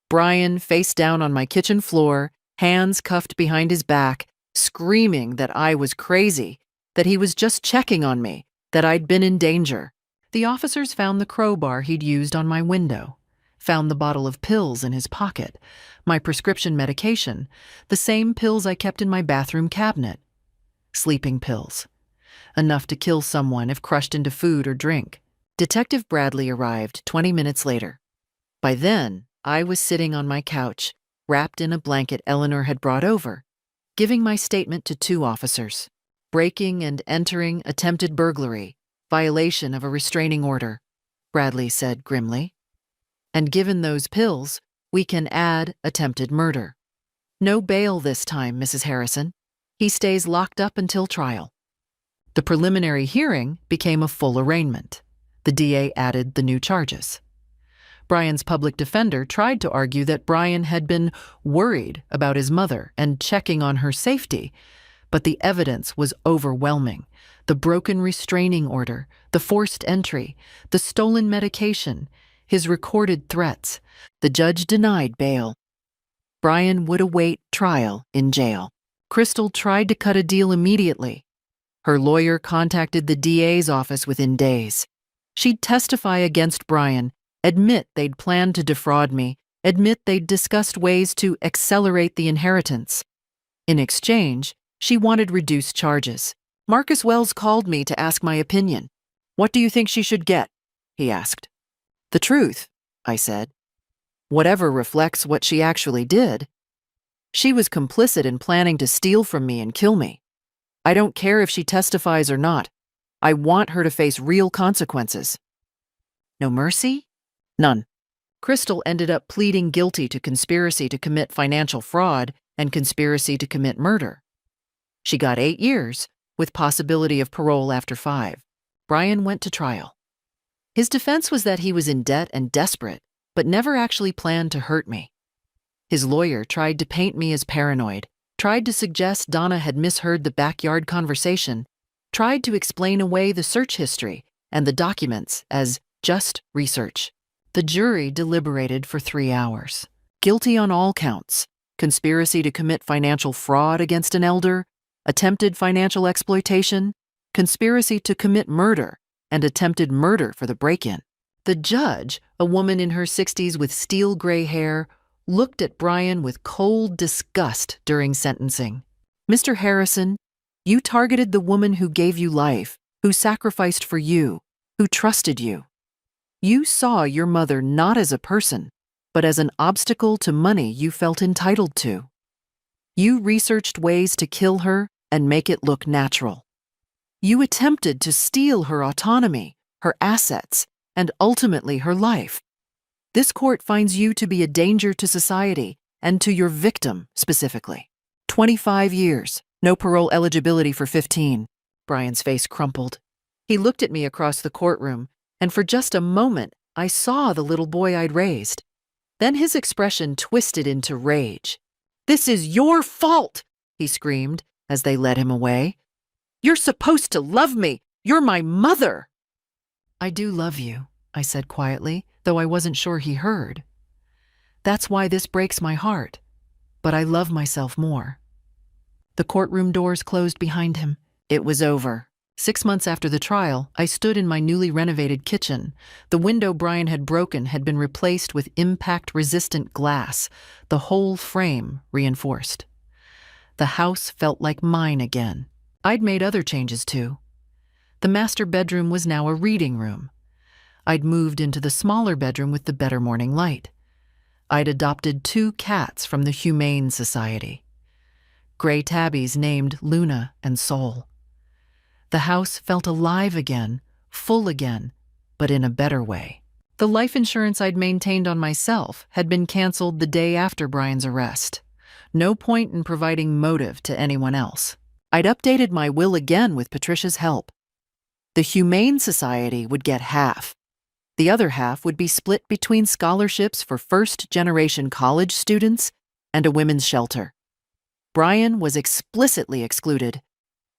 Brian, face down on my kitchen floor, hands cuffed behind his back, screaming that I was crazy, that he was just checking on me, that I'd been in danger. The officers found the crowbar he'd used on my window, found the bottle of pills in his pocket, my prescription medication, the same pills I kept in my bathroom cabinet. Sleeping pills. Enough to kill someone if crushed into food or drink. Detective Bradley arrived 20 minutes later. By then, I was sitting on my couch, wrapped in a blanket Eleanor had brought over, giving my statement to 2 officers. Breaking and entering attempted burglary, violation of a restraining order, Bradley said grimly. And given those pills, we can add attempted murder. No bail this time, Mrs. Harrison. He stays locked up until trial. The preliminary hearing became a full arraignment. The DA added the new charges. Brian's public defender tried to argue that Brian had been worried about his mother and checking on her safety, but the evidence was overwhelming. The broken restraining order, the forced entry, the stolen medication, his recorded threats. The judge denied bail. Brian would await trial in jail. Crystal tried to cut a deal immediately. Her lawyer contacted the DA's office within days. She'd testify against Brian, admit they'd planned to defraud me, admit they'd discussed ways to accelerate the inheritance. In exchange, she wanted reduced charges. Marcus Wells called me to ask my opinion. "What do you think she should get?" he asked. "The truth," I said. "Whatever reflects what she actually did. She was complicit in planning to steal from me and kill me. I don't care if she testifies or not. I want her to face real consequences." No mercy? None. Crystal ended up pleading guilty to conspiracy to commit financial fraud and conspiracy to commit murder. She got 8 years, with possibility of parole after 5. Brian went to trial. His defense was that he was in debt and desperate, but never actually planned to hurt me. His lawyer tried to paint me as paranoid, tried to suggest Donna had misheard the backyard conversation, tried to explain away the search history and the documents as just research. The jury deliberated for 3 hours. Guilty on all counts: conspiracy to commit financial fraud against an elder, attempted financial exploitation, conspiracy to commit murder, and attempted murder for the break-in. The judge, a woman in her 60s with steel gray hair, looked at Brian with cold disgust during sentencing. "Mr. Harrison, you targeted the woman who gave you life, who sacrificed for you, who trusted you. You saw your mother not as a person, but as an obstacle to money you felt entitled to. You researched ways to kill her and make it look natural. You attempted to steal her autonomy, her assets, and ultimately her life. This court finds you to be a danger to society and to your victim specifically. 25 years, no parole eligibility for 15. Brian's face crumpled. He looked at me across the courtroom, and for just a moment, I saw the little boy I'd raised. Then his expression twisted into rage. "This is your fault!" he screamed as they led him away. "You're supposed to love me! You're my mother!" "I do love you," I said quietly, though I wasn't sure he heard. "That's why this breaks my heart. But I love myself more." The courtroom doors closed behind him. It was over. 6 months after the trial, I stood in my newly renovated kitchen. The window Brian had broken had been replaced with impact-resistant glass, the whole frame reinforced. The house felt like mine again. I'd made other changes too. The master bedroom was now a reading room. I'd moved into the smaller bedroom with the better morning light. I'd adopted 2 cats from the Humane Society. Gray tabbies named Luna and Soul. The house felt alive again, full again, but in a better way. The life insurance I'd maintained on myself had been canceled the day after Brian's arrest. No point in providing motive to anyone else. I'd updated my will again with Patricia's help. The Humane Society would get half. The other half would be split between scholarships for first-generation college students and a women's shelter. Brian was explicitly excluded.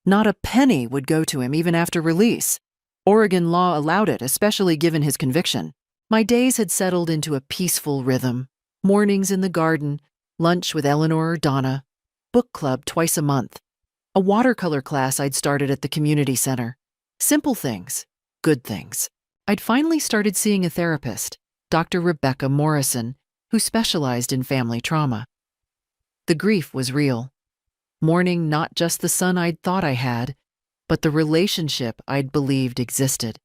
Not a penny would go to him even after release. Oregon law allowed it, especially given his conviction. My days had settled into a peaceful rhythm. Mornings in the garden, lunch with Eleanor or Donna, book club twice a month, a watercolor class I'd started at the community center. Simple things, good things. I'd finally started seeing a therapist, Dr. Rebecca Morrison, who specialized in family trauma. The grief was real. Mourning not just the son I'd thought I had, but the relationship I'd believed existed.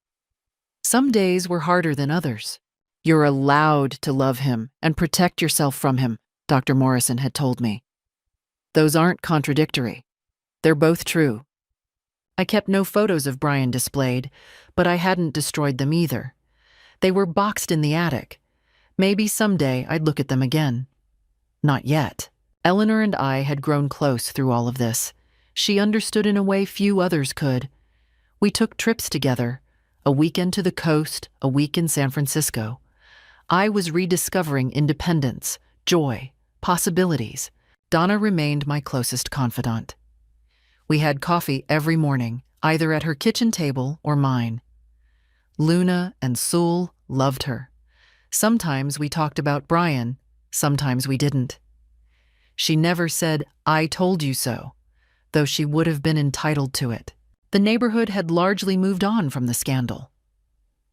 Some days were harder than others. "You're allowed to love him and protect yourself from him," Dr. Morrison had told me. Those aren't contradictory. They're both true. I kept no photos of Brian displayed, but I hadn't destroyed them either. They were boxed in the attic. Maybe someday I'd look at them again. Not yet. Eleanor and I had grown close through all of this. She understood in a way few others could. We took trips together, a weekend to the coast, a week in San Francisco. I was rediscovering independence, joy, possibilities. Donna remained my closest confidant. We had coffee every morning, either at her kitchen table or mine. Luna and Sul loved her. Sometimes we talked about Brian, sometimes we didn't. She never said, "I told you so," though she would have been entitled to it. The neighborhood had largely moved on from the scandal.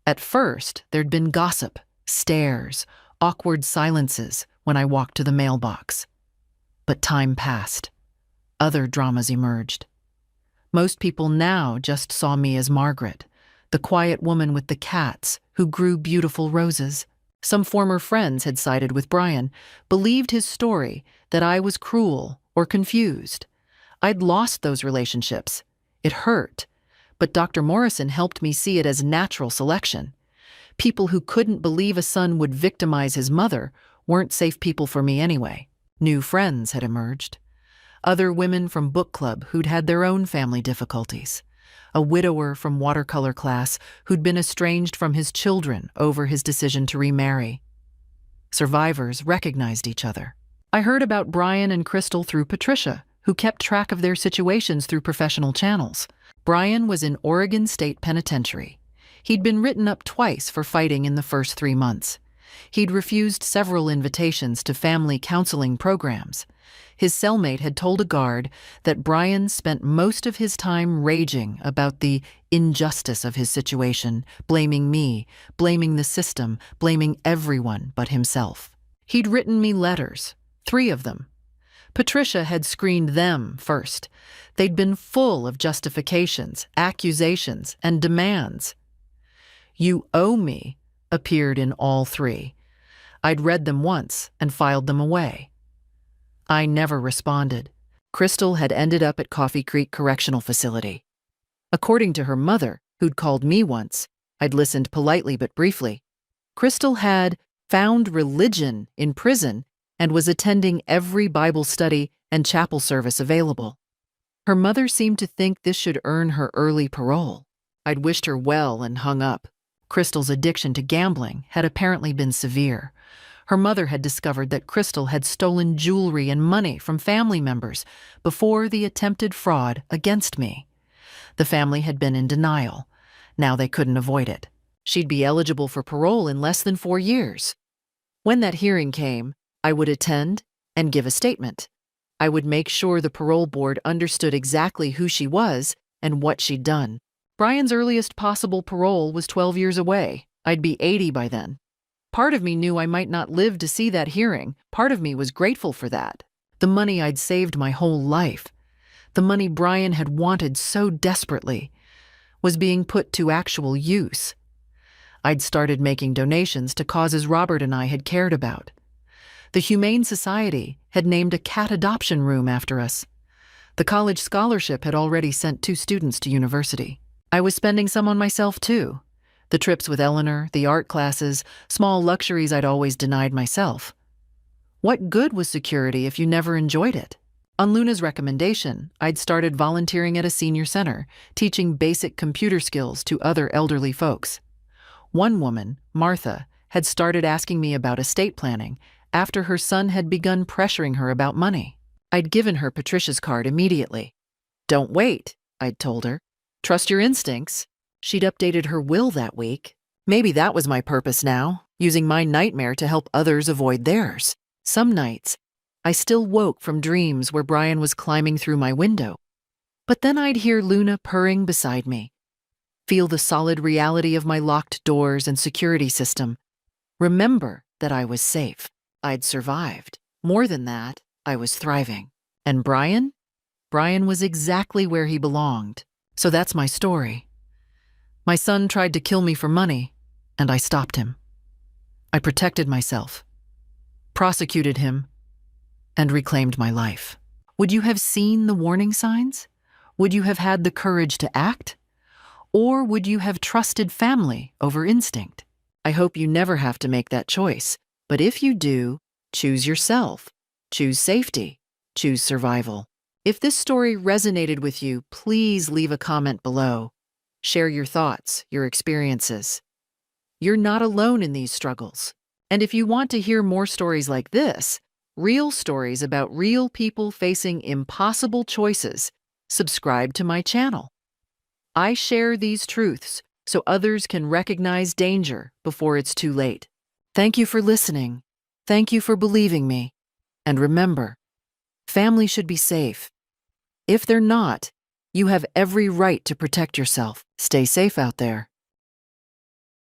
At first, there'd been gossip, stares, awkward silences when I walked to the mailbox. But time passed. Other dramas emerged. Most people now just saw me as Margaret, the quiet woman with the cats who grew beautiful roses. Some former friends had sided with Brian, believed his story that I was cruel or confused. I'd lost those relationships. It hurt, but Dr. Morrison helped me see it as natural selection. People who couldn't believe a son would victimize his mother weren't safe people for me anyway. New friends had emerged. Other women from book club who'd had their own family difficulties. A widower from watercolor class who'd been estranged from his children over his decision to remarry. Survivors recognized each other. I heard about Brian and Crystal through Patricia, who kept track of their situations through professional channels. Brian was in Oregon State Penitentiary. He'd been written up twice for fighting in the first 3 months. He'd refused several invitations to family counseling programs. His cellmate had told a guard that Brian spent most of his time raging about the injustice of his situation, blaming me, blaming the system, blaming everyone but himself. He'd written me letters, 3 of them. Patricia had screened them first. They'd been full of justifications, accusations, and demands. "You owe me" appeared in all 3. I'd read them once and filed them away. I never responded. Crystal had ended up at Coffee Creek Correctional Facility. According to her mother, who'd called me once, I'd listened politely but briefly. Crystal had found religion in prison and was attending every Bible study and chapel service available. Her mother seemed to think this should earn her early parole. I'd wished her well and hung up. Crystal's addiction to gambling had apparently been severe. Her mother had discovered that Crystal had stolen jewelry and money from family members before the attempted fraud against me. The family had been in denial. Now they couldn't avoid it. She'd be eligible for parole in less than 4 years. When that hearing came, I would attend and give a statement. I would make sure the parole board understood exactly who she was and what she'd done. Brian's earliest possible parole was 12 years away. I'd be 80 by then. Part of me knew I might not live to see that hearing. Part of me was grateful for that. The money I'd saved my whole life, the money Brian had wanted so desperately, was being put to actual use. I'd started making donations to causes Robert and I had cared about. The Humane Society had named a cat adoption room after us. The college scholarship had already sent 2 students to university. I was spending some on myself, too. The trips with Eleanor, the art classes, small luxuries I'd always denied myself. What good was security if you never enjoyed it? On Luna's recommendation, I'd started volunteering at a senior center, teaching basic computer skills to other elderly folks. One woman, Martha, had started asking me about estate planning after her son had begun pressuring her about money. I'd given her Patricia's card immediately. "Don't wait," I'd told her. "Trust your instincts." She'd updated her will that week. Maybe that was my purpose now, using my nightmare to help others avoid theirs. Some nights, I still woke from dreams where Brian was climbing through my window. But then I'd hear Luna purring beside me, feel the solid reality of my locked doors and security system, remember that I was safe. I'd survived. More than that, I was thriving. And Brian? Brian was exactly where he belonged. So that's my story. My son tried to kill me for money, and I stopped him. I protected myself, prosecuted him, and reclaimed my life. Would you have seen the warning signs? Would you have had the courage to act? Or would you have trusted family over instinct? I hope you never have to make that choice. But if you do, choose yourself. Choose safety. Choose survival. If this story resonated with you, please leave a comment below. Share your thoughts, your experiences. You're not alone in these struggles. And if you want to hear more stories like this, real stories about real people facing impossible choices, subscribe to my channel. I share these truths so others can recognize danger before it's too late. Thank you for listening. Thank you for believing me. And remember, family should be safe. If they're not, you have every right to protect yourself. Stay safe out there.